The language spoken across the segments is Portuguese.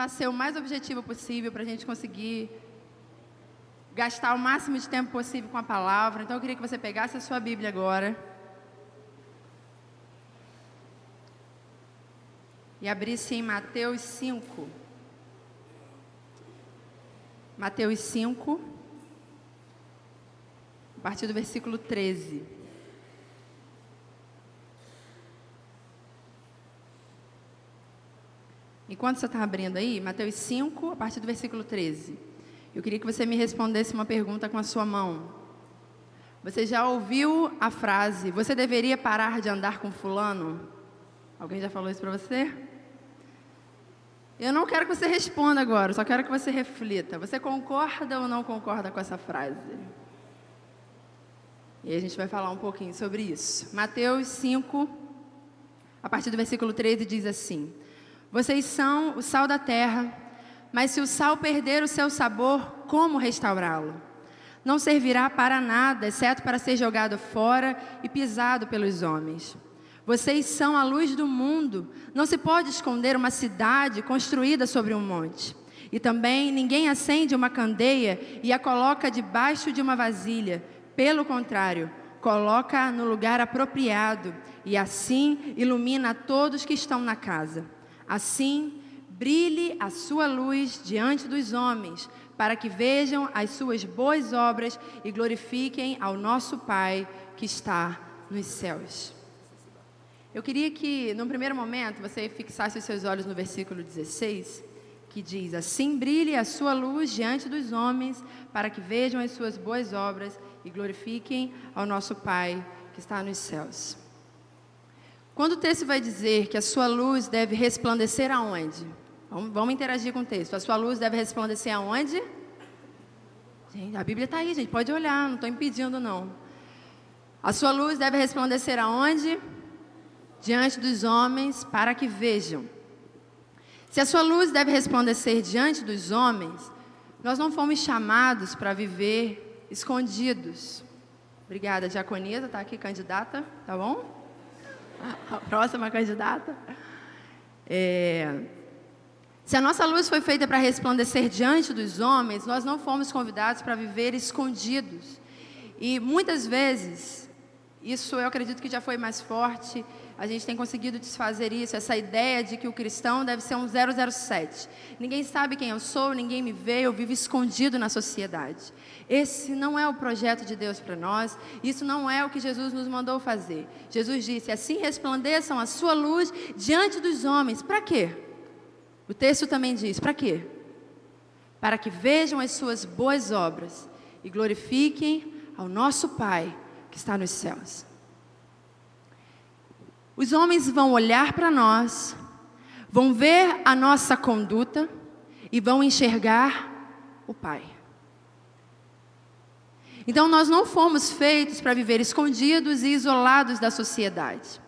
tentar ser o mais objetivo possível para a gente conseguir gastar o máximo de tempo possível com a palavra. Então eu queria que você pegasse a sua Bíblia agora e abrisse em Mateus 5. Mateus 5, a partir do versículo 13. Enquanto você está abrindo aí, Mateus 5, a partir do versículo 13. Eu queria que você me respondesse uma pergunta com a sua mão. Você já ouviu a frase, você deveria parar de andar com fulano? Alguém já falou isso para você? Eu não quero que você responda agora, só quero que você reflita. Você concorda ou não concorda com essa frase? E aí a gente vai falar um pouquinho sobre isso. Mateus 5, a partir do versículo 13, diz assim: vocês são o sal da terra, mas se o sal perder o seu sabor, como restaurá-lo? Não servirá para nada, exceto para ser jogado fora e pisado pelos homens. Vocês são a luz do mundo. Não se pode esconder uma cidade construída sobre um monte. E também ninguém acende uma candeia e a coloca debaixo de uma vasilha. Pelo contrário, coloca no lugar apropriado e assim ilumina todos que estão na casa. Assim, brilhe a sua luz diante dos homens, para que vejam as suas boas obras e glorifiquem ao nosso Pai que está nos céus. Eu queria que, num primeiro momento, você fixasse os seus olhos no versículo 16, que diz: assim brilhe a sua luz diante dos homens, para que vejam as suas boas obras e glorifiquem ao nosso Pai que está nos céus. Quando o texto vai dizer que a sua luz deve resplandecer aonde? Vamos interagir com o texto. A sua luz deve resplandecer aonde? Gente, a Bíblia está aí, gente, pode olhar, não estou impedindo não. A sua luz deve resplandecer aonde? Diante dos homens, para que vejam. Se a sua luz deve resplandecer diante dos homens, nós não fomos chamados para viver escondidos. Obrigada, diaconisa, está aqui, candidata, tá bom? A próxima candidata. Se a nossa luz foi feita para resplandecer diante dos homens, nós não fomos convidados para viver escondidos. E muitas vezes, isso eu acredito que já foi mais forte, a gente tem conseguido desfazer isso, essa ideia de que o cristão deve ser um 007. Ninguém sabe quem eu sou, ninguém me vê, eu vivo escondido na sociedade. Esse não é o projeto de Deus para nós, isso não é o que Jesus nos mandou fazer. Jesus disse: assim resplandeçam a sua luz diante dos homens. Para quê? O texto também diz: para quê? Para que vejam as suas boas obras e glorifiquem ao nosso Pai que está nos céus. Os homens vão olhar para nós, vão ver a nossa conduta e vão enxergar o Pai. Então nós não fomos feitos para viver escondidos e isolados da sociedade.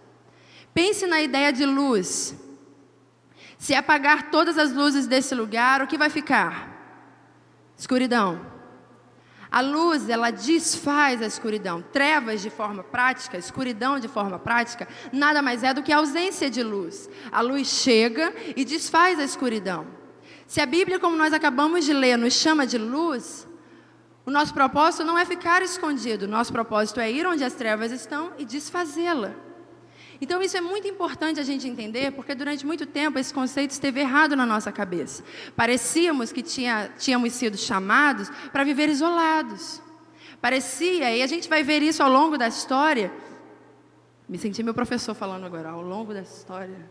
Pense na ideia de luz. Se apagar todas as luzes desse lugar, o que vai ficar? Escuridão. A luz, ela desfaz a escuridão. Trevas de forma prática, escuridão de forma prática, nada mais é do que a ausência de luz. A luz chega e desfaz a escuridão. Se a Bíblia, como nós acabamos de ler, nos chama de luz, o nosso propósito não é ficar escondido. O nosso propósito é ir onde as trevas estão e desfazê-la. Então isso é muito importante a gente entender, porque durante muito tempo esse conceito esteve errado na nossa cabeça. Parecíamos que tínhamos sido chamados para viver isolados. Parecia, e a gente vai ver isso ao longo da história. Me senti meu professor falando agora, ao longo da história.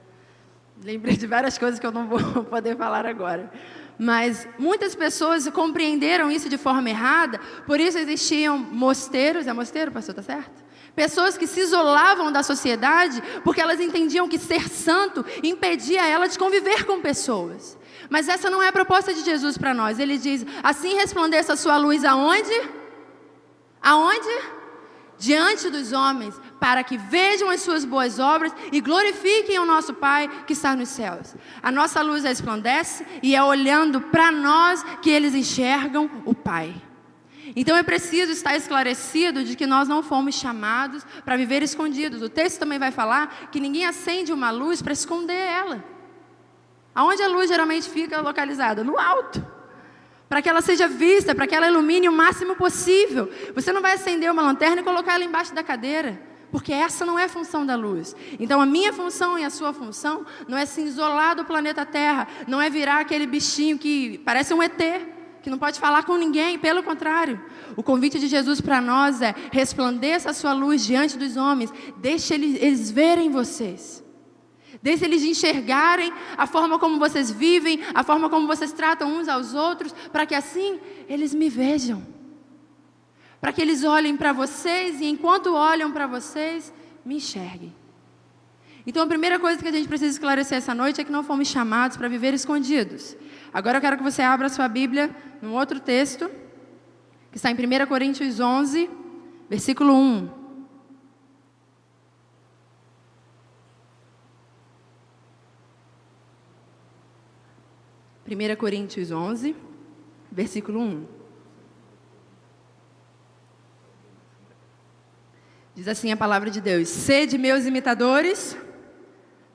Lembrei de várias coisas que eu não vou poder falar agora. Mas muitas pessoas compreenderam isso de forma errada, por isso existiam mosteiros. É mosteiro, pastor, tá certo? Pessoas que se isolavam da sociedade porque elas entendiam que ser santo impedia ela de conviver com pessoas. Mas essa não é a proposta de Jesus para nós. Ele diz: assim resplandeça a sua luz aonde? Aonde? Diante dos homens, para que vejam as suas boas obras e glorifiquem o nosso Pai que está nos céus. A nossa luz resplandece e é olhando para nós que eles enxergam o Pai. Então é preciso estar esclarecido de que nós não fomos chamados para viver escondidos. O texto também vai falar que ninguém acende uma luz para esconder ela. Aonde a luz geralmente fica localizada? No alto. Para que ela seja vista, para que ela ilumine o máximo possível. Você não vai acender uma lanterna e colocar ela embaixo da cadeira, porque essa não é a função da luz. Então a minha função e a sua função não é se isolar do planeta Terra, não é virar aquele bichinho que parece um ET, que não pode falar com ninguém, pelo contrário. O convite de Jesus para nós é: resplandeça a sua luz diante dos homens, deixe eles verem vocês. Deixe eles enxergarem a forma como vocês vivem, a forma como vocês tratam uns aos outros, para que assim eles me vejam. Para que eles olhem para vocês e enquanto olham para vocês, me enxerguem. Então a primeira coisa que a gente precisa esclarecer essa noite é que não fomos chamados para viver escondidos. Agora eu quero que você abra a sua Bíblia num outro texto, que está em 1 Coríntios 11, versículo 1. 1 Coríntios 11, versículo 1. Diz assim a palavra de Deus: sede meus imitadores,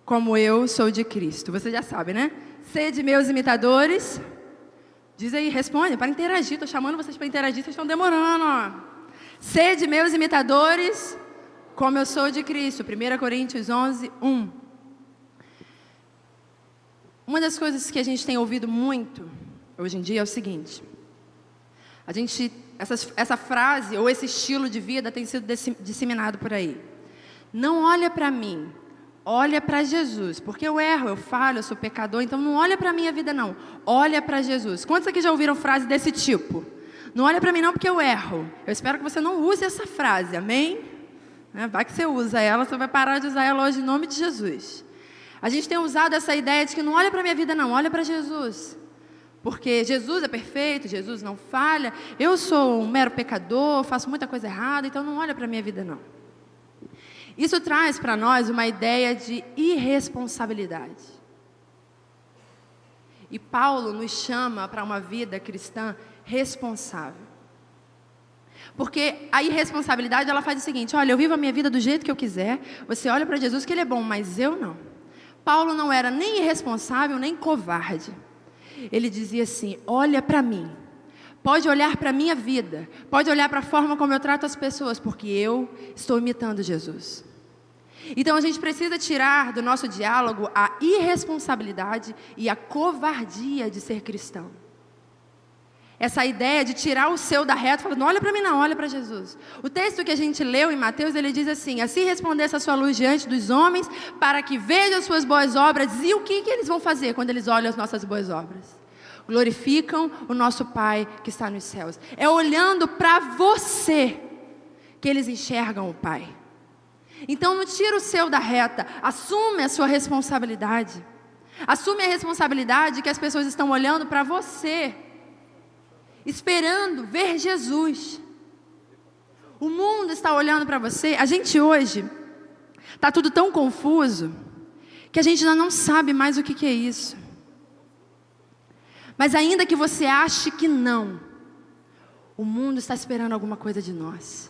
como eu sou de Cristo. Você já sabe, né? Sede meus imitadores. Diz aí, responde, para interagir. Estou chamando vocês para interagir, vocês estão demorando. Ó. Sede meus imitadores, como eu sou de Cristo. 1 Coríntios 11, 1. Uma das coisas que a gente tem ouvido muito hoje em dia é o seguinte: essa frase ou esse estilo de vida tem sido disseminado por aí. Não olha para mim, olha para Jesus, porque eu erro, eu falho, eu sou pecador, então não olha para a minha vida não, olha para Jesus. Quantos aqui já ouviram frase desse tipo? Não olha para mim não porque eu erro. Eu espero que você não use essa frase, amém? Vai que você usa ela, você vai parar de usar ela hoje em nome de Jesus. A gente tem usado essa ideia de que não olha para a minha vida não, olha para Jesus. Porque Jesus é perfeito, Jesus não falha, eu sou um mero pecador, faço muita coisa errada, então não olha para a minha vida não. Isso traz para nós uma ideia de irresponsabilidade. E Paulo nos chama para uma vida cristã responsável. Porque a irresponsabilidade, ela faz o seguinte: olha, eu vivo a minha vida do jeito que eu quiser, você olha para Jesus que Ele é bom, mas eu não. Paulo não era nem irresponsável, nem covarde. Ele dizia assim: olha para mim, pode olhar para a minha vida, pode olhar para a forma como eu trato as pessoas, porque eu estou imitando Jesus. Então a gente precisa tirar do nosso diálogo a irresponsabilidade e a covardia de ser cristão. Essa ideia de tirar o seu da reta, falando: não olha para mim não, olha para Jesus. O texto que a gente leu em Mateus, ele diz assim: assim resplandeça a sua luz diante dos homens, para que vejam as suas boas obras. E o que eles vão fazer quando eles olham as nossas boas obras? Glorificam o nosso Pai que está nos céus. É olhando para você que eles enxergam o Pai. Então não tira o seu da reta, assume a sua responsabilidade. Assume a responsabilidade que as pessoas estão olhando para você, esperando ver Jesus. O mundo está olhando para você. A gente hoje está tudo tão confuso que a gente já não sabe mais o que é isso. Mas ainda que você ache que não, o mundo está esperando alguma coisa de nós.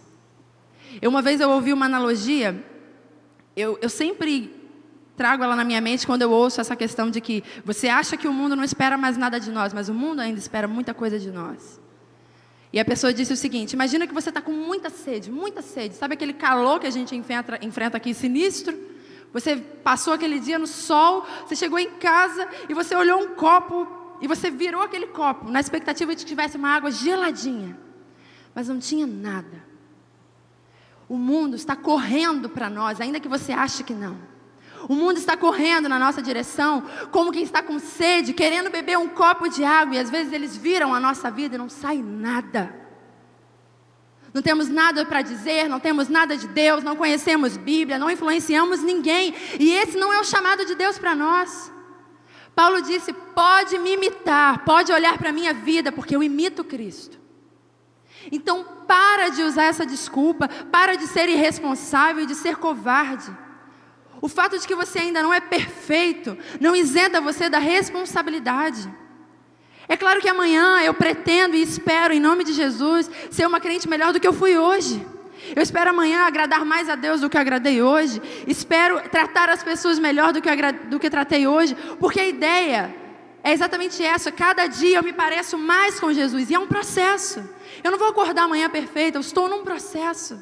Uma vez eu ouvi uma analogia, eu sempre trago ela na minha mente quando eu ouço essa questão de que você acha que o mundo não espera mais nada de nós, mas o mundo ainda espera muita coisa de nós. E a pessoa disse o seguinte: imagina que você está com muita sede, sabe aquele calor que a gente enfrenta aqui sinistro? Você passou aquele dia no sol, você chegou em casa e você olhou um copo e você virou aquele copo na expectativa de que tivesse uma água geladinha, mas não tinha nada. O mundo está correndo para nós, ainda que você ache que não. O mundo está correndo na nossa direção, como quem está com sede, querendo beber um copo de água, e às vezes eles viram a nossa vida e não sai nada. Não temos nada para dizer, não temos nada de Deus, não conhecemos Bíblia, não influenciamos ninguém, e esse não é o chamado de Deus para nós. Paulo disse: pode me imitar, pode olhar para a minha vida, porque eu imito Cristo. Então para de usar essa desculpa, para de ser irresponsável e de ser covarde. O fato de que você ainda não é perfeito não isenta você da responsabilidade. É claro que amanhã eu pretendo e espero, em nome de Jesus, ser uma crente melhor do que eu fui hoje. Eu espero amanhã agradar mais a Deus do que eu agradei hoje. Espero tratar as pessoas melhor do que tratei hoje. Porque a ideia é exatamente essa. Cada dia eu me pareço mais com Jesus. E é um processo. Eu não vou acordar amanhã perfeita. Eu estou num processo.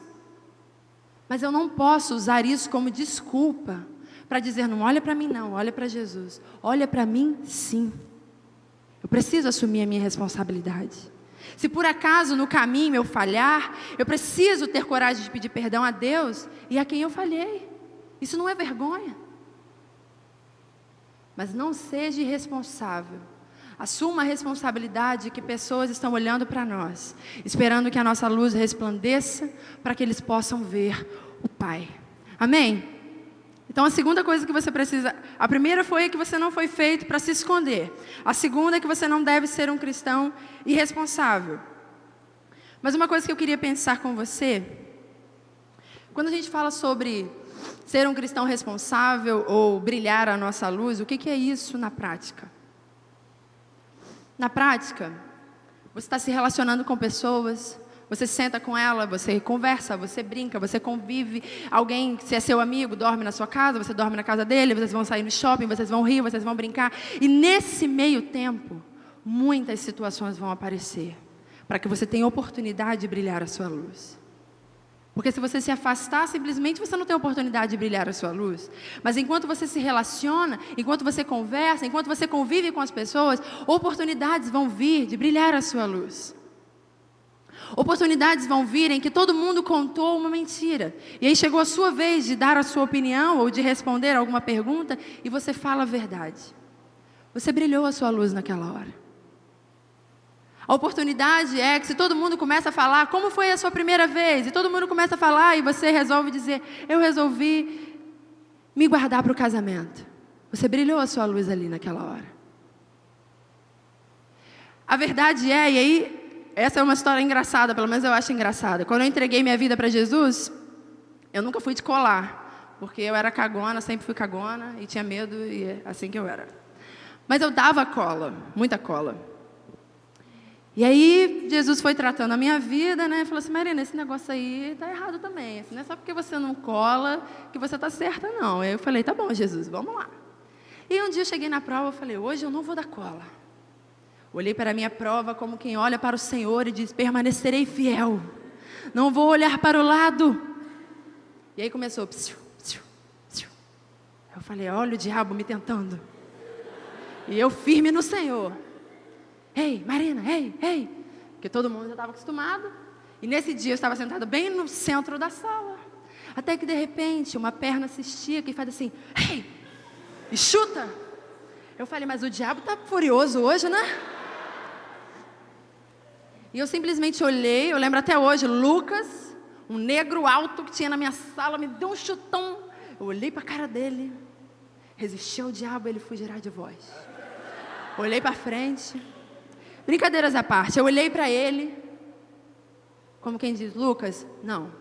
Mas eu não posso usar isso como desculpa para dizer, não olha para mim não, olha para Jesus. Olha para mim sim. Eu preciso assumir a minha responsabilidade. Se por acaso no caminho eu falhar, eu preciso ter coragem de pedir perdão a Deus e a quem eu falhei. Isso não é vergonha. Mas não seja irresponsável. Assuma a responsabilidade que pessoas estão olhando para nós, esperando que a nossa luz resplandeça para que eles possam ver o Pai. Amém? Então a segunda coisa que você precisa, a primeira foi que você não foi feito para se esconder. A segunda é que você não deve ser um cristão irresponsável. Mas uma coisa que eu queria pensar com você, quando a gente fala sobre ser um cristão responsável ou brilhar a nossa luz, o que é isso na prática? Na prática, você está se relacionando com pessoas, você senta com ela, você conversa, você brinca, você convive. Alguém, se é seu amigo, dorme na sua casa, você dorme na casa dele, vocês vão sair no shopping, vocês vão rir, vocês vão brincar. E nesse meio tempo, muitas situações vão aparecer, para que você tenha oportunidade de brilhar a sua luz. Porque se você se afastar, simplesmente você não tem oportunidade de brilhar a sua luz. Mas enquanto você se relaciona, enquanto você conversa, enquanto você convive com as pessoas, oportunidades vão vir de brilhar a sua luz. Oportunidades vão vir em que todo mundo contou uma mentira. E aí chegou a sua vez de dar a sua opinião ou de responder alguma pergunta e você fala a verdade. Você brilhou a sua luz naquela hora. A oportunidade é que se todo mundo começa a falar, como foi a sua primeira vez? E todo mundo começa a falar e você resolve dizer, eu resolvi me guardar para o casamento. Você brilhou a sua luz ali naquela hora. A verdade é, e aí, essa é uma história engraçada, pelo menos eu acho engraçada. Quando eu entreguei minha vida para Jesus, eu nunca fui de colar, porque eu era cagona, sempre fui cagona e tinha medo e é assim que eu era. Mas eu dava cola, muita cola. E aí, Jesus foi tratando a minha vida, né? Falou assim, Marina, esse negócio aí tá errado também. Não é só porque você não cola que você tá certa, não. Aí eu falei, tá bom, Jesus, vamos lá. E um dia eu cheguei na prova, eu falei, hoje eu não vou dar cola. Olhei para a minha prova como quem olha para o Senhor e diz, permanecerei fiel. Não vou olhar para o lado. E aí começou, psiu, psiu, psiu. Eu falei, olha o diabo me tentando. E eu firme no Senhor. Ei, Marina, ei, ei. Porque todo mundo já estava acostumado. E nesse dia eu estava sentada bem no centro da sala. Até que de repente uma perna se estica e faz assim, ei, e chuta. Eu falei, mas o diabo está furioso hoje, né? E eu simplesmente olhei, eu lembro até hoje, Lucas, um negro alto que tinha na minha sala, me deu um chutão. Eu olhei para a cara dele, resisti ao diabo, ele fugirá de vós. Olhei para frente. Brincadeiras à parte, eu olhei para ele, como quem diz, Lucas, não.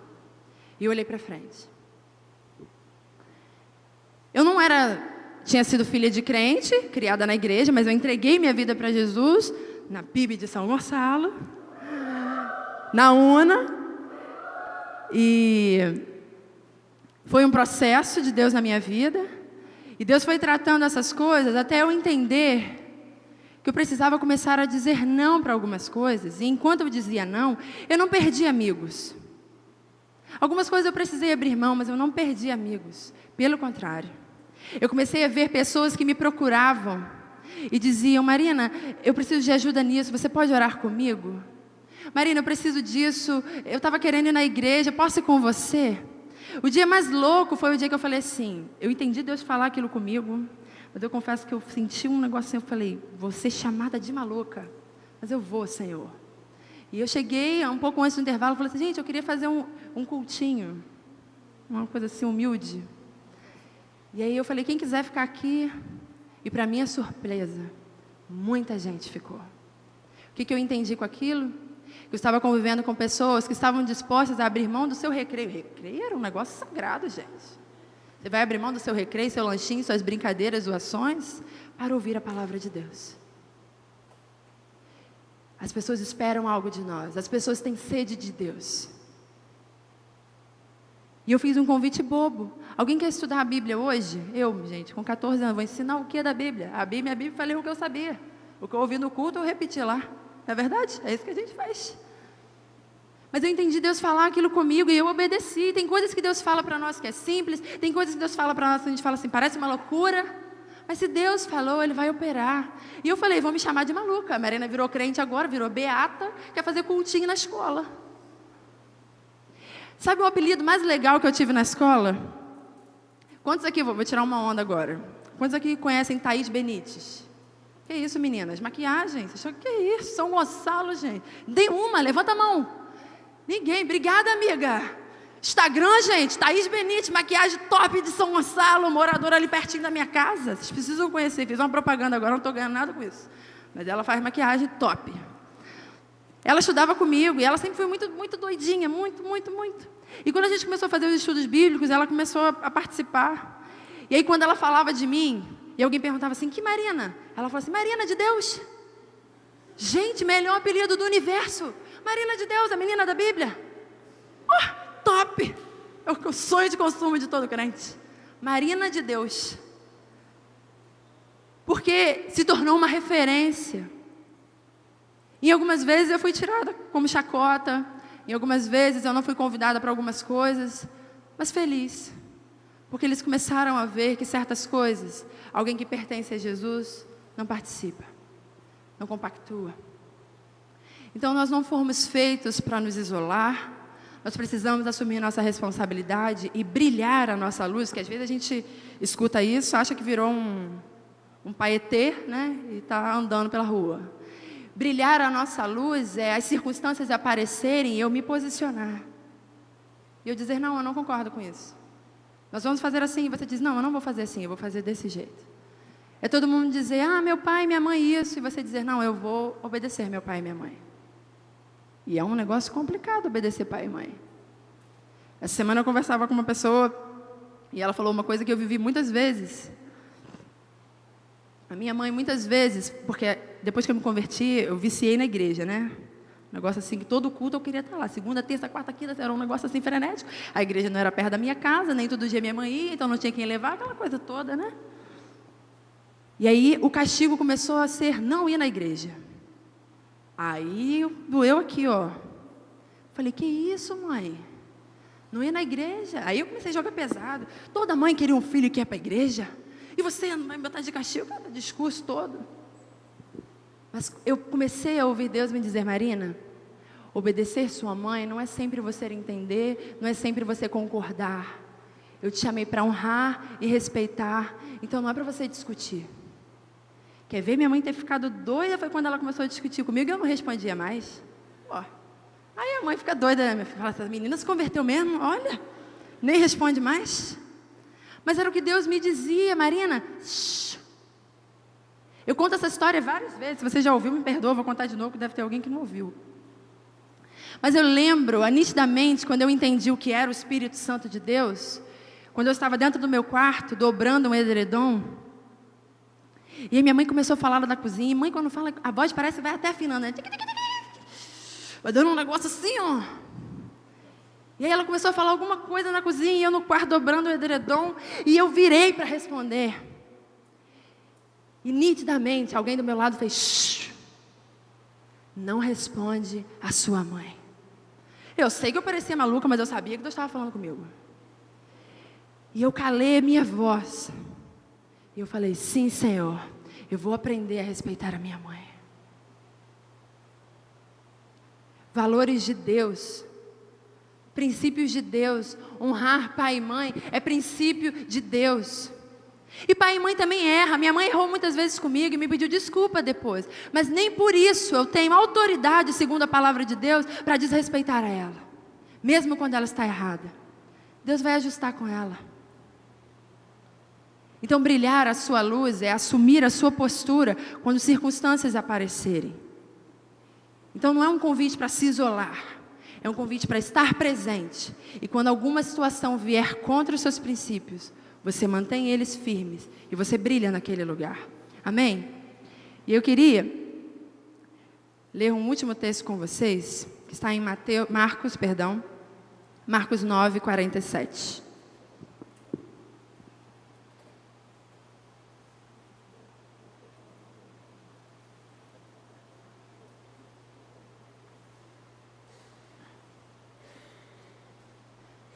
E eu olhei para frente. Eu não tinha sido filha de crente, criada na igreja, mas eu entreguei minha vida para Jesus, na PIB de São Gonçalo, na UNA, e foi um processo de Deus na minha vida, e Deus foi tratando essas coisas até eu entender que eu precisava começar a dizer não para algumas coisas, e enquanto eu dizia não, eu não perdi amigos. Algumas coisas eu precisei abrir mão, mas eu não perdi amigos, pelo contrário. Eu comecei a ver pessoas que me procuravam e diziam, Marina, eu preciso de ajuda nisso, você pode orar comigo? Marina, eu preciso disso, eu estava querendo ir na igreja, posso ir com você? O dia mais louco foi o dia que eu falei assim, eu entendi Deus falar aquilo comigo, mas eu confesso que eu senti um negocinho, eu falei, vou ser chamada de maluca, mas eu vou, Senhor. E eu cheguei um pouco antes do intervalo, falei assim, gente, eu queria fazer um cultinho, uma coisa assim humilde. E aí eu falei, quem quiser ficar aqui, e para minha surpresa, muita gente ficou. O que eu entendi com aquilo? Eu estava convivendo com pessoas que estavam dispostas a abrir mão do seu recreio. Recreio era um negócio sagrado, gente. Você vai abrir mão do seu recreio, seu lanchinho, suas brincadeiras, zoações, para ouvir a palavra de Deus. As pessoas esperam algo de nós. As pessoas têm sede de Deus. E eu fiz um convite bobo. Alguém quer estudar a Bíblia hoje? Eu, gente, com 14 anos, vou ensinar o que da Bíblia? A Bíblia, falei o que eu sabia. O que eu ouvi no culto, eu repeti lá. Não é verdade? É isso que a gente faz. Mas eu entendi Deus falar aquilo comigo e eu obedeci. Tem coisas que Deus fala para nós que é simples, tem coisas que Deus fala para nós que a gente fala assim, parece uma loucura, mas se Deus falou, Ele vai operar. E eu falei, vão me chamar de maluca. A Marina virou crente agora, virou beata, quer fazer cultinho na escola. Sabe o apelido mais legal que eu tive na escola? Quantos aqui, vou tirar uma onda agora, quantos aqui conhecem Thaís Benites? Que isso, meninas? Maquiagem? Vocês acham que é isso? São Gonçalo, gente. Dê uma, levanta a mão. Ninguém, obrigada, amiga. Instagram, gente, Thaís Benites, maquiagem top de São Gonçalo, moradora ali pertinho da minha casa. Vocês precisam conhecer, fiz uma propaganda agora, não estou ganhando nada com isso. Mas ela faz maquiagem top. Ela estudava comigo e ela sempre foi muito, muito doidinha, muito. E quando a gente começou a fazer os estudos bíblicos, ela começou a participar. E aí quando ela falava de mim, e alguém perguntava assim, que Marina? Ela falou assim, Marina de Deus. Gente, melhor apelido do universo. Marina de Deus, a menina da Bíblia. Oh, top! É o sonho de consumo de todo crente. Marina de Deus. Porque se tornou uma referência. E algumas vezes eu fui tirada como chacota. Em algumas vezes eu não fui convidada para algumas coisas. Mas feliz. Porque eles começaram a ver que certas coisas, alguém que pertence a Jesus, não participa. Não compactua. Então nós não fomos feitos para nos isolar, nós precisamos assumir nossa responsabilidade e brilhar a nossa luz, que às vezes a gente escuta isso, acha que virou um paetê, né, e está andando pela rua. Brilhar a nossa luz é as circunstâncias aparecerem e eu me posicionar. E eu dizer, não, eu não concordo com isso. Nós vamos fazer assim, e você diz, não, eu não vou fazer assim, eu vou fazer desse jeito. É todo mundo dizer, meu pai e minha mãe isso, e você dizer, não, eu vou obedecer meu pai e minha mãe. E é um negócio complicado obedecer pai e mãe. Essa semana eu conversava com uma pessoa, e ela falou uma coisa que eu vivi muitas vezes. A minha mãe muitas vezes, porque depois que eu me converti, eu viciei na igreja, né? Um negócio assim, que todo culto eu queria estar lá. Segunda, terça, quarta, quinta, era um negócio assim frenético. A igreja não era perto da minha casa, nem todo dia minha mãe ia, então não tinha quem levar, aquela coisa toda, né? E aí o castigo começou a ser não ir na igreja. Aí doeu aqui, ó. Falei, que isso, mãe? Não ir na igreja? Aí eu comecei a jogar pesado. Toda mãe queria um filho que ia para a igreja. E você não vai me botar de castigo, cada discurso todo. Mas eu comecei a ouvir Deus me dizer, Marina, obedecer sua mãe não é sempre você entender, não é sempre você concordar. Eu te chamei para honrar e respeitar, então não é para você discutir. Quer ver minha mãe ter ficado doida? Foi quando ela começou a discutir comigo e eu não respondia mais. Ó. Aí a mãe fica doida, né? Fala, essa menina se converteu mesmo, olha, nem responde mais. Mas era o que Deus me dizia, Marina, shh. Eu conto essa história várias vezes, se você já ouviu, me perdoa, vou contar de novo, que deve ter alguém que não ouviu. Mas eu lembro, nitidamente, quando eu entendi o que era o Espírito Santo de Deus, quando eu estava dentro do meu quarto, dobrando um edredom, e aí minha mãe começou a falar lá da cozinha, e mãe quando fala, a voz parece que vai até afinando, né? Vai dando um negócio assim, ó. E aí ela começou a falar alguma coisa na cozinha, e eu no quarto dobrando o edredom, e eu virei para responder. E nitidamente, alguém do meu lado fez, shh, não responde a sua mãe. Eu sei que eu parecia maluca, mas eu sabia que Deus estava falando comigo. E eu calei a minha voz. E eu falei, sim, Senhor, eu vou aprender a respeitar a minha mãe. Valores de Deus, princípios de Deus, honrar pai e mãe é princípio de Deus. E pai e mãe também erram. Minha mãe errou muitas vezes comigo e me pediu desculpa depois. Mas nem por isso eu tenho autoridade, segundo a palavra de Deus, para desrespeitar a ela. Mesmo quando ela está errada. Deus vai ajustar com ela. Então brilhar a sua luz é assumir a sua postura quando circunstâncias aparecerem. Então não é um convite para se isolar. É um convite para estar presente. E quando alguma situação vier contra os seus princípios, você mantém eles firmes e você brilha naquele lugar. Amém? E eu queria ler um último texto com vocês, que está em Marcos, Marcos 9, 47.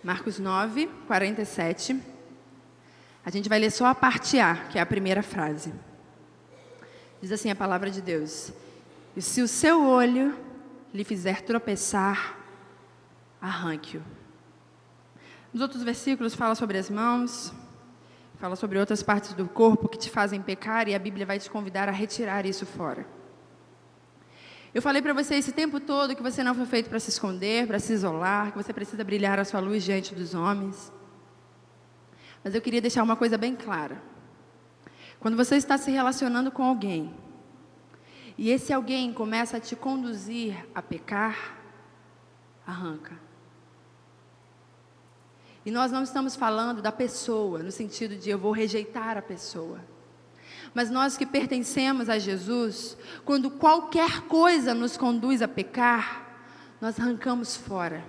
Marcos 9, 47. A gente vai ler só a parte A, que é a primeira frase. Diz assim a palavra de Deus: e se o seu olho lhe fizer tropeçar, arranque-o. Nos outros versículos fala sobre as mãos, fala sobre outras partes do corpo que te fazem pecar, e a Bíblia vai te convidar a retirar isso fora. Eu falei para você esse tempo todo que você não foi feito para se esconder, para se isolar, que você precisa brilhar a sua luz diante dos homens. Mas eu queria deixar uma coisa bem clara. Quando você está se relacionando com alguém, e esse alguém começa a te conduzir a pecar, arranca. E nós não estamos falando da pessoa, no sentido de eu vou rejeitar a pessoa. Mas nós que pertencemos a Jesus, quando qualquer coisa nos conduz a pecar, nós arrancamos fora.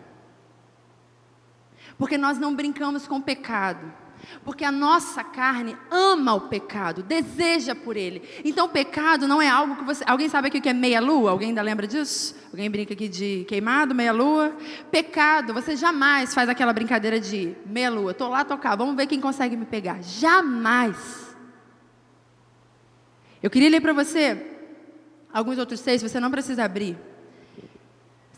Porque nós não brincamos com o pecado. Porque a nossa carne ama o pecado, deseja por ele. Então o pecado não é algo que você... Alguém sabe aqui o que é meia-lua? Alguém ainda lembra disso? Alguém brinca aqui de queimado, meia-lua? Pecado, você jamais faz aquela brincadeira de meia-lua. Estou lá, estou cá, vamos ver quem consegue me pegar. Jamais. Eu queria ler para você alguns outros textos, você não precisa abrir.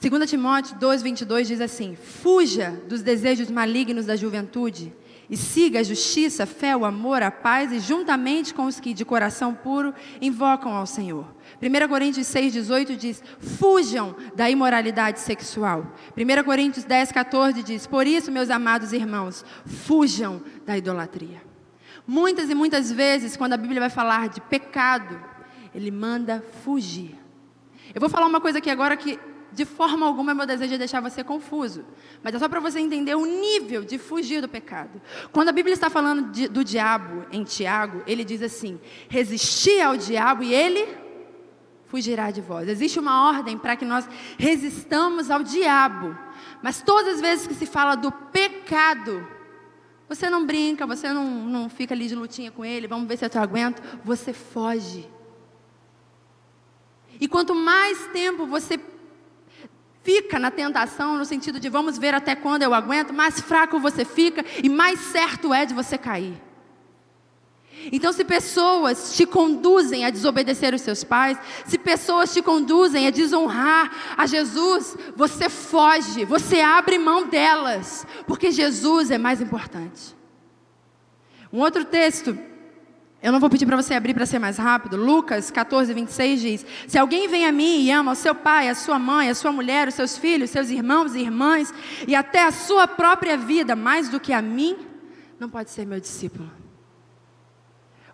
2 Timóteo 2, 22 diz assim: fuja dos desejos malignos da juventude e siga a justiça, a fé, o amor, a paz, e juntamente com os que de coração puro invocam ao Senhor. 1 Coríntios 6, 18 diz: fujam da imoralidade sexual. 1 Coríntios 10, 14 diz: por isso, meus amados irmãos, fujam da idolatria. Muitas e muitas vezes, quando a Bíblia vai falar de pecado, ele manda fugir. Eu vou falar uma coisa aqui agora que, de forma alguma, meu desejo é deixar você confuso. Mas é só para você entender o nível de fugir do pecado. Quando a Bíblia está falando do diabo, em Tiago, ele diz assim: resisti ao diabo e ele fugirá de vós. Existe uma ordem para que nós resistamos ao diabo. Mas todas as vezes que se fala do pecado, você não brinca, você não fica ali de lutinha com ele, vamos ver se eu te aguento. Você foge. E quanto mais tempo você fica na tentação, no sentido de vamos ver até quando eu aguento, mais fraco você fica e mais certo é de você cair. Então, se pessoas te conduzem a desobedecer os seus pais, se pessoas te conduzem a desonrar a Jesus, você foge, você abre mão delas, porque Jesus é mais importante. Um outro texto, eu não vou pedir para você abrir para ser mais rápido. Lucas 14, 26 diz: se alguém vem a mim e ama o seu pai, a sua mãe, a sua mulher, os seus filhos, seus irmãos e irmãs, e até a sua própria vida, mais do que a mim, não pode ser meu discípulo.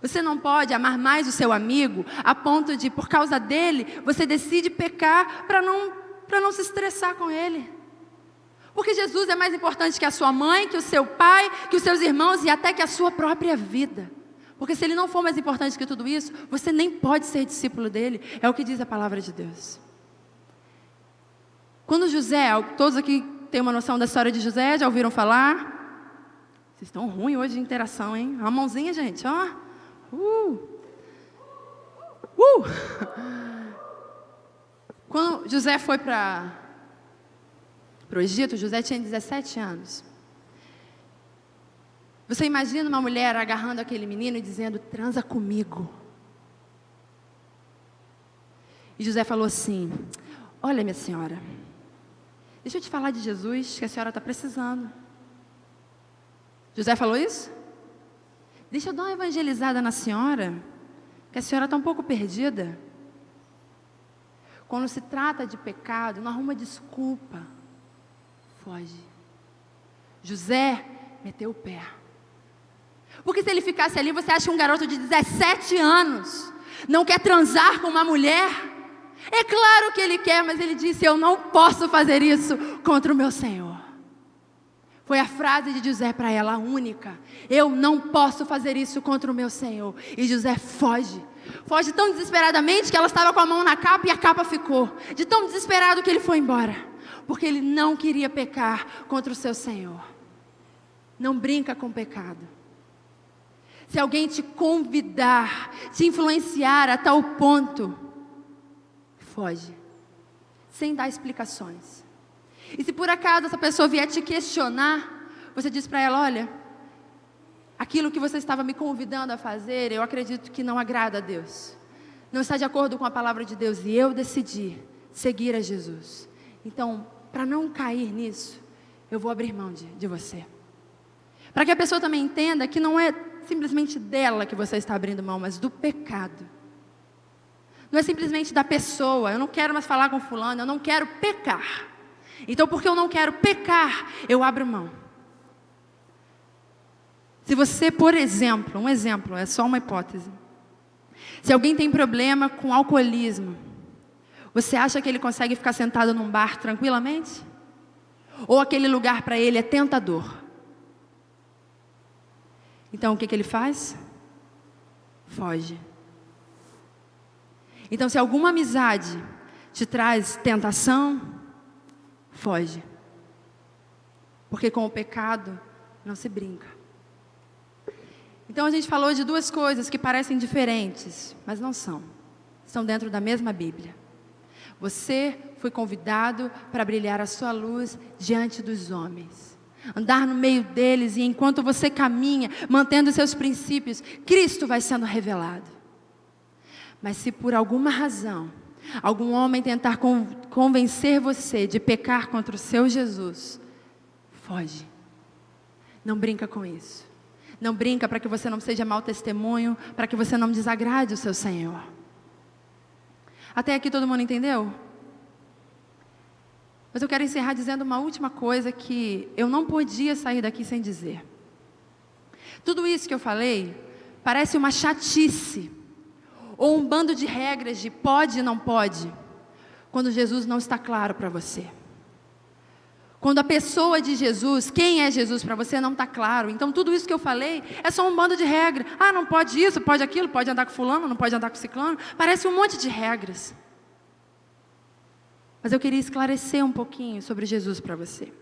Você não pode amar mais o seu amigo a ponto de, por causa dele, você decide pecar para não se estressar com ele. Porque Jesus é mais importante que a sua mãe, que o seu pai, que os seus irmãos e até que a sua própria vida. Porque se ele não for mais importante que tudo isso, você nem pode ser discípulo dele. É o que diz a palavra de Deus. Quando José, todos aqui têm uma noção da história de José, já ouviram falar? Vocês estão ruins hoje de interação, hein? A mãozinha, gente, ó. Quando José foi para o Egito, José tinha 17 anos. Você imagina uma mulher agarrando aquele menino e dizendo: transa comigo. E José falou assim: olha, minha senhora, deixa eu te falar de Jesus, que a senhora está precisando. José falou isso? Deixa eu dar uma evangelizada na senhora, que a senhora está um pouco perdida. Quando se trata de pecado, não arruma desculpa, foge. José meteu o pé. Porque se ele ficasse ali, você acha um garoto de 17 anos não quer transar com uma mulher? É claro que ele quer, mas ele disse: eu não posso fazer isso contra o meu Senhor. Foi a frase de José para ela, a única: eu não posso fazer isso contra o meu Senhor. E José foge. Foge tão desesperadamente que ela estava com a mão na capa e a capa ficou. De tão desesperado que ele foi embora. porque ele não queria pecar contra o seu Senhor. Não brinca com o pecado. Se alguém te convidar, te influenciar a tal ponto, foge, sem dar explicações. E se por acaso essa pessoa vier te questionar, você diz para ela: olha, aquilo que você estava me convidando a fazer, eu acredito que não agrada a Deus. Não está de acordo com a palavra de Deus, e eu decidi seguir a Jesus. Então, para não cair nisso, eu vou abrir mão de você. Para que a pessoa também entenda que não é simplesmente dela que você está abrindo mão, mas do pecado. Não é simplesmente da pessoa. Eu não quero mais falar com fulano, eu não quero pecar. Então, porque eu não quero pecar, eu abro mão. Se você, por exemplo, um exemplo, é só uma hipótese. Se alguém tem problema com alcoolismo, você acha que ele consegue ficar sentado num bar tranquilamente? Ou aquele lugar para ele é tentador? Então, o que ele faz? Foge. Então, se alguma amizade te traz tentação, foge. Porque com o pecado não se brinca. Então, a gente falou de duas coisas que parecem diferentes, mas não são. Estão dentro da mesma Bíblia. Você foi convidado para brilhar a sua luz diante dos homens. Andar no meio deles, e enquanto você caminha, mantendo seus princípios, Cristo vai sendo revelado. Mas se por alguma razão, algum homem tentar convencer você de pecar contra o seu Jesus, foge. Não brinca com isso. Não brinca para que você não seja mau testemunho, para que você não desagrade o seu Senhor. Até aqui todo mundo entendeu? Mas eu quero encerrar dizendo uma última coisa que eu não podia sair daqui sem dizer. Tudo isso que eu falei parece uma chatice, ou um bando de regras de pode e não pode, quando Jesus não está claro para você. Quando a pessoa de Jesus, quem é Jesus para você, não está claro. Então tudo isso que eu falei é só um bando de regras. Ah, não pode isso, pode aquilo, pode andar com fulano, não pode andar com ciclano. Parece um monte de regras. Mas eu queria esclarecer um pouquinho sobre Jesus para você.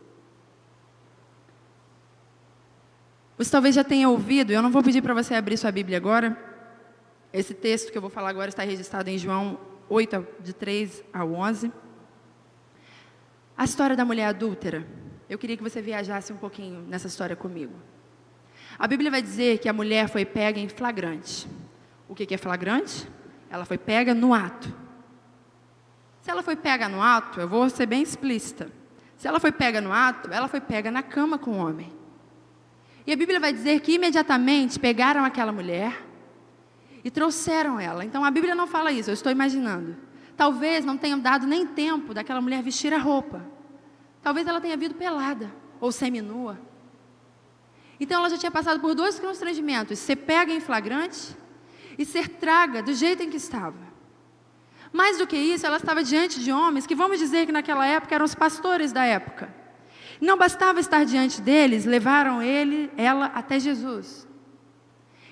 Você talvez já tenha ouvido, eu não vou pedir para você abrir sua Bíblia agora. Esse texto que eu vou falar agora está registrado em João 8, de 3 a 11. A história da mulher adúltera. Eu queria que você viajasse um pouquinho nessa história comigo. A Bíblia vai dizer que a mulher foi pega em flagrante. O que é flagrante? Ela foi pega no ato. Se ela foi pega no ato, eu vou ser bem explícita. Se ela foi pega no ato, ela foi pega na cama com o homem. E a Bíblia vai dizer que imediatamente pegaram aquela mulher e trouxeram ela. Então a Bíblia não fala isso, eu estou imaginando. Talvez não tenham dado nem tempo daquela mulher vestir a roupa. Talvez ela tenha vindo pelada ou seminua. Então ela já tinha passado por dois constrangimentos: ser pega em flagrante e ser traga do jeito em que estava. Mais do que isso, ela estava diante de homens que, vamos dizer que naquela época eram os pastores da época. Não bastava estar diante deles, levaram ela até Jesus.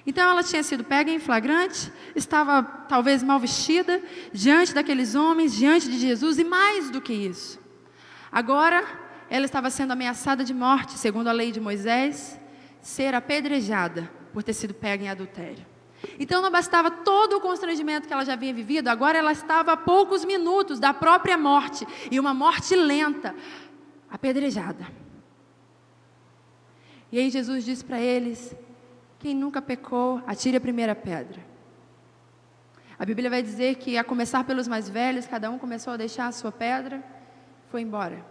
Então ela tinha sido pega em flagrante, estava talvez mal vestida, diante daqueles homens, diante de Jesus, e mais do que isso. Agora, ela estava sendo ameaçada de morte, segundo a lei de Moisés, ser apedrejada por ter sido pega em adultério. Então não bastava todo o constrangimento que ela já havia vivido, agora ela estava a poucos minutos da própria morte, e uma morte lenta, apedrejada. E aí Jesus disse para eles: quem nunca pecou, atire a primeira pedra. A Bíblia vai dizer que, a começar pelos mais velhos, cada um começou a deixar a sua pedra e foi embora.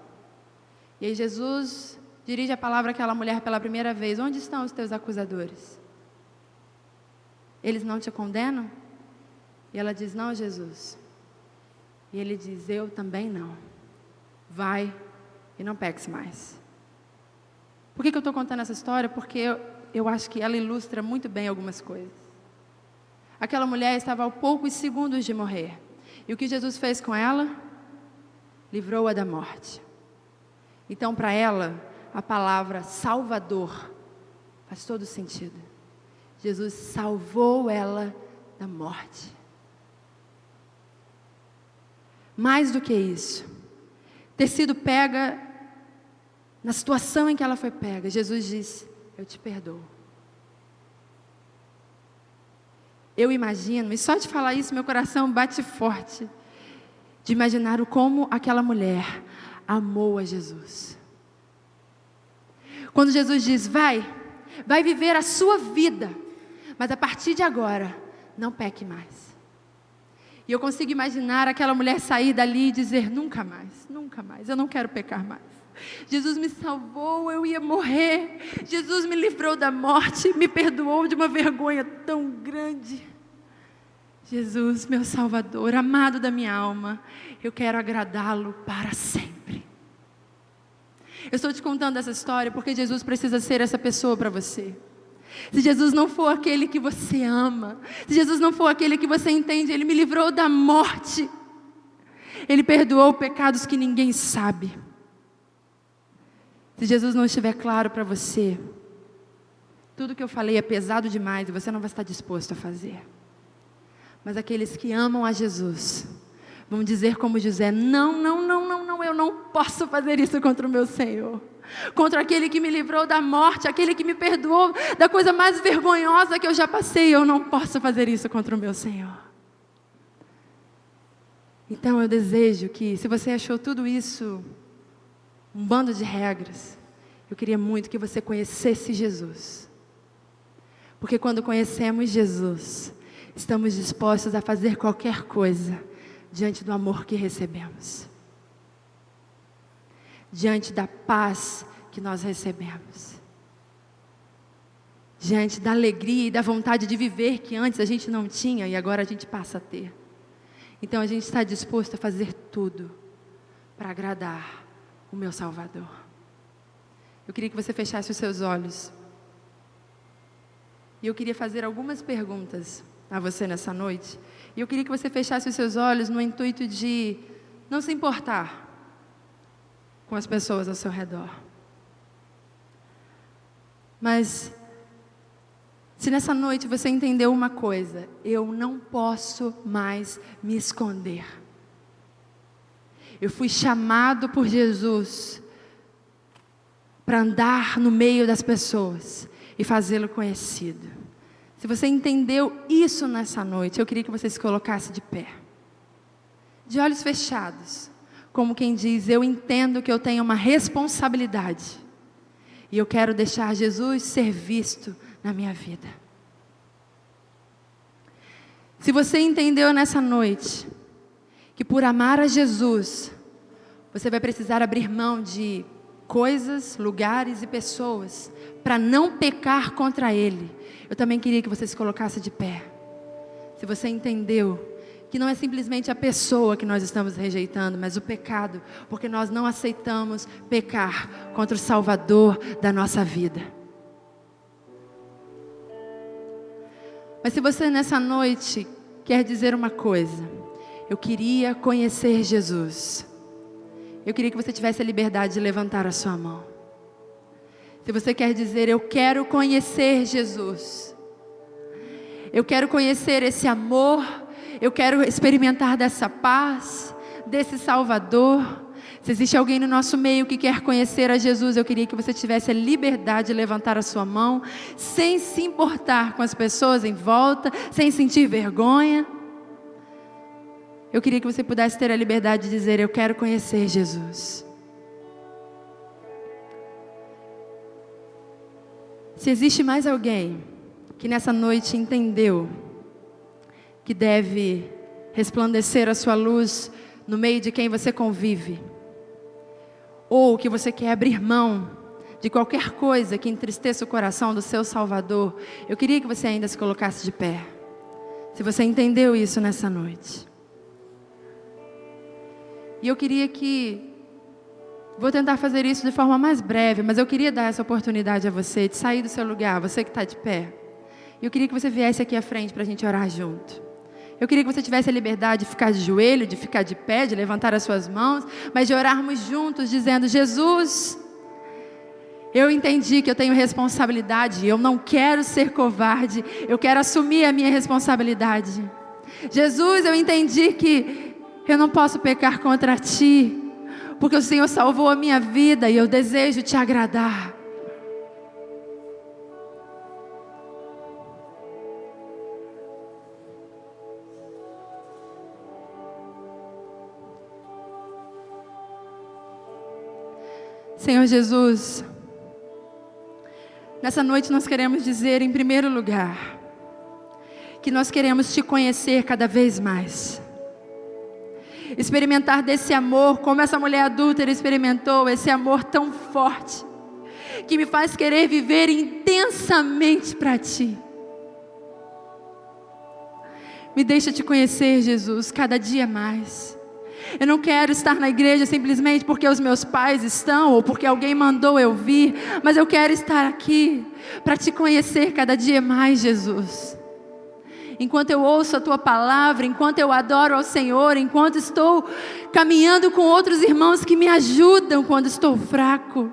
E aí Jesus dirige a palavra àquela mulher pela primeira vez: onde estão os teus acusadores? Eles não te condenam? E ela diz: não, Jesus. E ele diz: eu também não. Vai e não peques mais. Por que eu estou contando essa história? Porque eu acho que ela ilustra muito bem algumas coisas. Aquela mulher estava a poucos segundos de morrer. E o que Jesus fez com ela? Livrou-a da morte. Então, para ela, a palavra Salvador faz todo sentido. Jesus salvou ela da morte. Mais do que isso, ter sido pega na situação em que ela foi pega. Jesus disse: eu te perdoo. Eu imagino, e só de falar isso meu coração bate forte, de imaginar o como aquela mulher amou a Jesus. Quando Jesus diz: vai viver a sua vida, mas a partir de agora, não peque mais. E eu consigo imaginar aquela mulher sair dali e dizer: nunca mais, eu não quero pecar mais. Jesus me salvou, eu ia morrer. Jesus me livrou da morte, me perdoou de uma vergonha tão grande. Jesus, meu Salvador, amado da minha alma, eu quero agradá-lo para sempre. Eu estou te contando essa história porque Jesus precisa ser essa pessoa para você. Se Jesus não for aquele que você ama, se Jesus não for aquele que você entende, Ele me livrou da morte, Ele perdoou pecados que ninguém sabe. Se Jesus não estiver claro para você, tudo que eu falei é pesado demais e você não vai estar disposto a fazer. Mas aqueles que amam a Jesus vão dizer como José: não, eu não posso fazer isso contra o meu Senhor, contra aquele que me livrou da morte, aquele que me perdoou da coisa mais vergonhosa que eu já passei. Eu não posso fazer isso contra o meu Senhor. Então eu desejo que, se você achou tudo isso um bando de regras, eu queria muito que você conhecesse Jesus, porque quando conhecemos Jesus, estamos dispostos a fazer qualquer coisa diante do amor que recebemos, diante da paz que nós recebemos, diante da alegria e da vontade de viver que antes a gente não tinha e agora a gente passa a ter. Então a gente está disposto a fazer tudo para agradar o meu Salvador. Eu queria que você fechasse os seus olhos, e eu queria fazer algumas perguntas a você nessa noite, e eu queria que você fechasse os seus olhos no intuito de não se importar com as pessoas ao seu redor. Mas, se nessa noite você entendeu uma coisa: eu não posso mais me esconder. Eu fui chamado por Jesus para andar no meio das pessoas e fazê-lo conhecido. Se você entendeu isso nessa noite, eu queria que você se colocasse de pé, de olhos fechados, como quem diz: eu entendo que eu tenho uma responsabilidade e eu quero deixar Jesus ser visto na minha vida. Se você entendeu nessa noite que por amar a Jesus, você vai precisar abrir mão de coisas, lugares e pessoas para não pecar contra Ele, eu também queria que você se colocasse de pé. Se você entendeu que não é simplesmente a pessoa que nós estamos rejeitando, mas o pecado, porque nós não aceitamos pecar contra o Salvador da nossa vida. Mas se você nessa noite quer dizer uma coisa: eu queria conhecer Jesus, eu queria que você tivesse a liberdade de levantar a sua mão. Se você quer dizer: eu quero conhecer Jesus, eu quero conhecer esse amor, eu quero experimentar dessa paz, desse Salvador. Se existe alguém no nosso meio que quer conhecer a Jesus, eu queria que você tivesse a liberdade de levantar a sua mão, sem se importar com as pessoas em volta, sem sentir vergonha. Eu queria que você pudesse ter a liberdade de dizer: eu quero conhecer Jesus. Se existe mais alguém que nessa noite entendeu que deve resplandecer a sua luz no meio de quem você convive, ou que você quer abrir mão de qualquer coisa que entristeça o coração do seu Salvador, eu queria que você ainda se colocasse de pé. Se você entendeu isso nessa noite. E eu queria que... Vou tentar fazer isso de forma mais breve, mas eu queria dar essa oportunidade a você de sair do seu lugar, você que está de pé. E eu queria que você viesse aqui à frente para a gente orar junto. Eu queria que você tivesse a liberdade de ficar de joelho, de ficar de pé, de levantar as suas mãos, mas de orarmos juntos dizendo: Jesus, eu entendi que eu tenho responsabilidade, eu não quero ser covarde, eu quero assumir a minha responsabilidade. Jesus, eu entendi que eu não posso pecar contra Ti, porque o Senhor salvou a minha vida e eu desejo te agradar. Senhor Jesus, nessa noite nós queremos dizer, em primeiro lugar, que nós queremos te conhecer cada vez mais. Experimentar desse amor, como essa mulher adúltera experimentou, esse amor tão forte, que me faz querer viver intensamente para ti. Me deixa te conhecer, Jesus, cada dia mais. Eu não quero estar na igreja simplesmente porque os meus pais estão, ou porque alguém mandou eu vir, mas eu quero estar aqui para te conhecer cada dia mais, Jesus. Enquanto eu ouço a tua palavra, enquanto eu adoro ao Senhor, enquanto estou caminhando com outros irmãos que me ajudam quando estou fraco.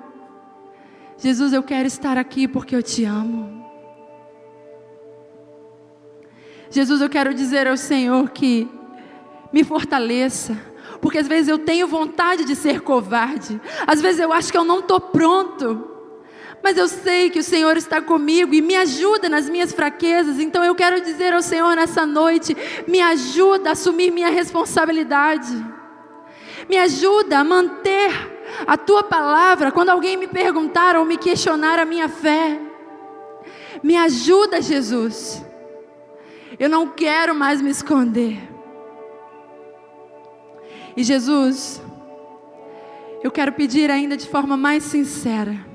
Jesus, eu quero estar aqui porque eu te amo. Jesus, eu quero dizer ao Senhor que me fortaleça, porque às vezes eu tenho vontade de ser covarde, às vezes eu acho que eu não estou pronto, mas eu sei que o Senhor está comigo e me ajuda nas minhas fraquezas. Então eu quero dizer ao Senhor nessa noite, me ajuda a assumir minha responsabilidade, me ajuda a manter a tua palavra quando alguém me perguntar ou me questionar a minha fé. Me ajuda, Jesus. Eu não quero mais me esconder. E Jesus, eu quero pedir ainda de forma mais sincera,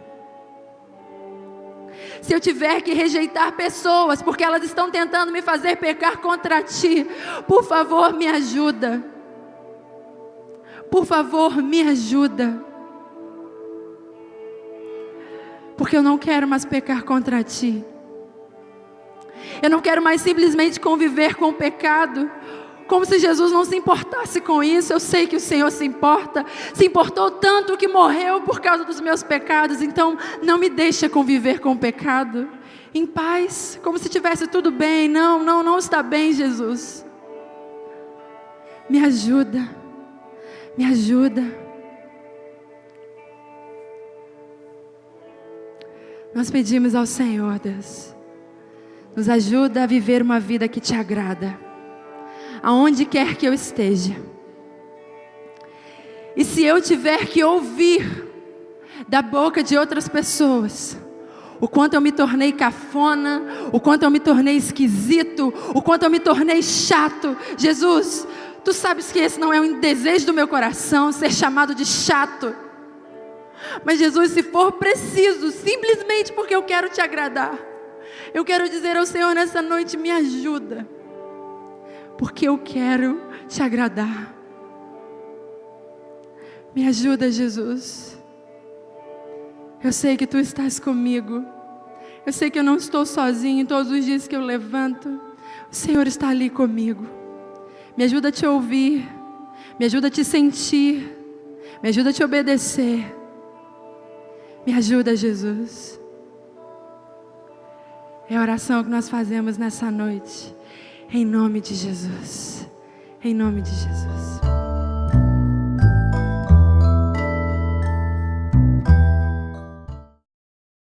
se eu tiver que rejeitar pessoas porque elas estão tentando me fazer pecar contra ti, por favor me ajuda. Por favor me ajuda. Porque eu não quero mais pecar contra ti. Eu não quero mais simplesmente conviver com o pecado, como se Jesus não se importasse com isso. Eu sei que o Senhor se importa, se importou tanto que morreu por causa dos meus pecados. Então não me deixa conviver com o pecado em paz, como se tivesse tudo bem. Não está bem, Jesus. Me ajuda, me ajuda. Nós pedimos ao Senhor, Deus, nos ajuda a viver uma vida que te agrada, aonde quer que eu esteja. E se eu tiver que ouvir da boca de outras pessoas o quanto eu me tornei cafona, o quanto eu me tornei esquisito, o quanto eu me tornei chato, Jesus, tu sabes que esse não é um desejo do meu coração, ser chamado de chato. Mas Jesus, se for preciso, simplesmente porque eu quero te agradar, eu quero dizer ao Senhor nessa noite, me ajuda, porque eu quero te agradar. Me ajuda, Jesus. Eu sei que tu estás comigo. Eu sei que eu não estou sozinho. Todos os dias que eu levanto, o Senhor está ali comigo. Me ajuda a te ouvir, me ajuda a te sentir, me ajuda a te obedecer. Me ajuda, Jesus. É a oração que nós fazemos nessa noite. Em nome de Jesus. Em nome de Jesus.